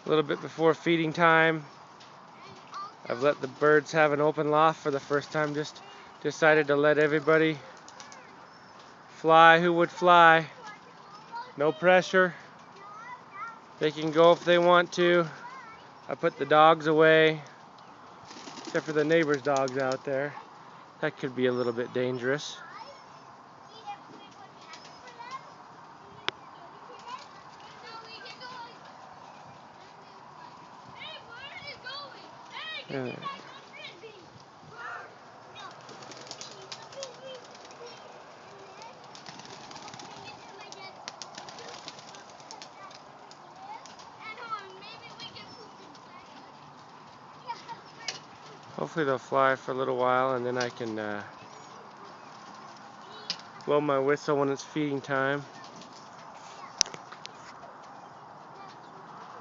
A little bit before feeding time. I've let the birds have an open loft for the first time. Just decided to let everybody fly who would fly. No pressure. They can go if they want to. I put the dogs away, except for the neighbor's dogs out there. That could be a little bit dangerous. Yeah. Hopefully they'll fly for a little while, and then I can blow my whistle when it's feeding time.